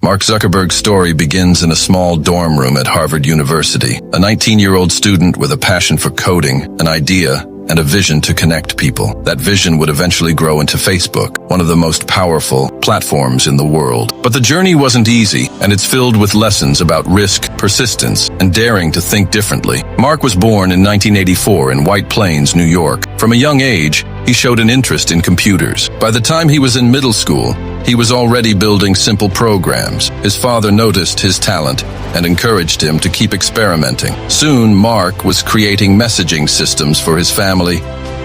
Mark Zuckerberg's story begins in a small dorm room at Harvard University. A 19-year-old student with a passion for coding, an idea, and a vision to connect people. That vision would eventually grow into Facebook, one of the most powerful platforms in the world. But the journey wasn't easy, and it's filled with lessons about risk, persistence, and daring to think differently. Mark was born in 1984 in White Plains, New York. From a young age, he showed an interest in computers. By the time he was in middle school, he was already building simple programs. His father noticed his talent and encouraged him to keep experimenting. Soon, Mark was creating messaging systems for his family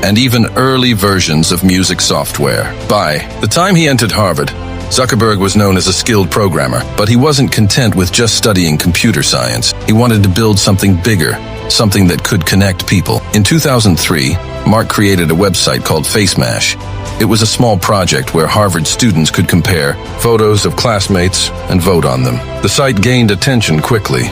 and even early versions of music software. By the time he entered Harvard, Zuckerberg was known as a skilled programmer, but he wasn't content with just studying computer science. He wanted to build something bigger, something that could connect people. In 2003, Mark created a website called FaceMash. It was a small project where Harvard students could compare photos of classmates and vote on them. The site gained attention quickly,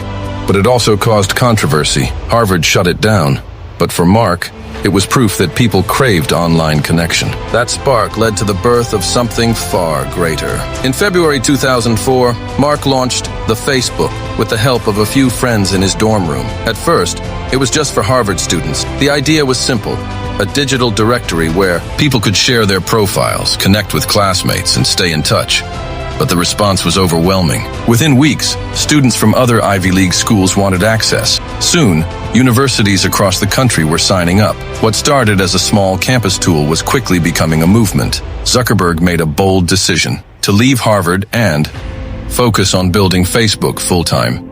but it also caused controversy. Harvard shut it down, but for Mark, it was proof that people craved online connection. That spark led to the birth of something far greater. In February 2004, Mark launched the Facebook with the help of a few friends in his dorm room. At first, it was just for Harvard students. The idea was simple: a digital directory where people could share their profiles, connect with classmates, and stay in touch. But the response was overwhelming. Within weeks, students from other Ivy League schools wanted access. Soon, universities across the country were signing up. What started as a small campus tool was quickly becoming a movement. Zuckerberg made a bold decision to leave Harvard and focus on building Facebook full-time.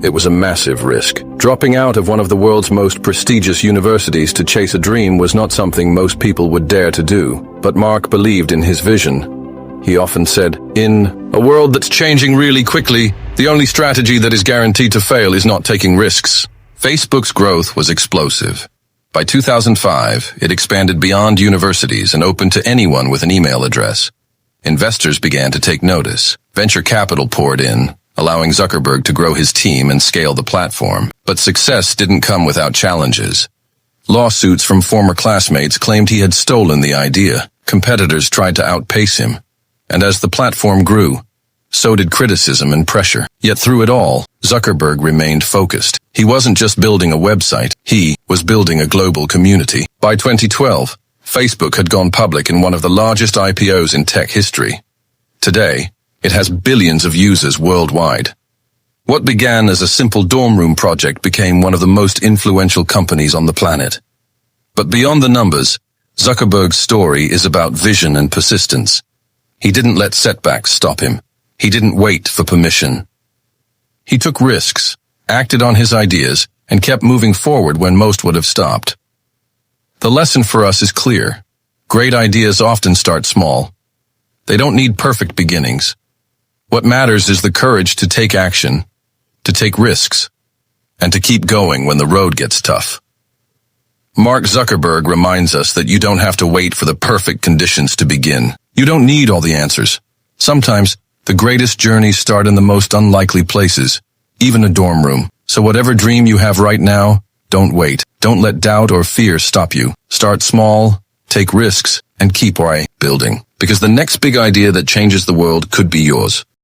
It was a massive risk. Dropping out of one of the world's most prestigious universities to chase a dream was not something most people would dare to do. But Mark believed in his vision. He often said, "In a world that's changing really quickly, the only strategy that is guaranteed to fail is not taking risks." Facebook's growth was explosive. By 2005, it expanded beyond universities and opened to anyone with an email address. Investors began to take notice. Venture capital poured in, allowing Zuckerberg to grow his team and scale the platform. But success didn't come without challenges. Lawsuits from former classmates claimed he had stolen the idea. Competitors tried to outpace him. And as the platform grew, so did criticism and pressure. Yet through it all, Zuckerberg remained focused. He wasn't just building a website, he was building a global community. By 2012, Facebook had gone public in one of the largest IPOs in tech history. Today, it has billions of users worldwide. What began as a simple dorm room project became one of the most influential companies on the planet. But beyond the numbers, Zuckerberg's story is about vision and persistence. He didn't let setbacks stop him. He didn't wait for permission. He took risks, acted on his ideas, and kept moving forward when most would have stopped. The lesson for us is clear. Great ideas often start small. They don't need perfect beginnings. What matters is the courage to take action, to take risks, and to keep going when the road gets tough. Mark Zuckerberg reminds us that you don't have to wait for the perfect conditions to begin. You don't need all the answers. Sometimes, the greatest journeys start in the most unlikely places, even a dorm room. So whatever dream you have right now, don't wait. Don't let doubt or fear stop you. Start small, take risks, and keep building. Because the next big idea that changes the world could be yours.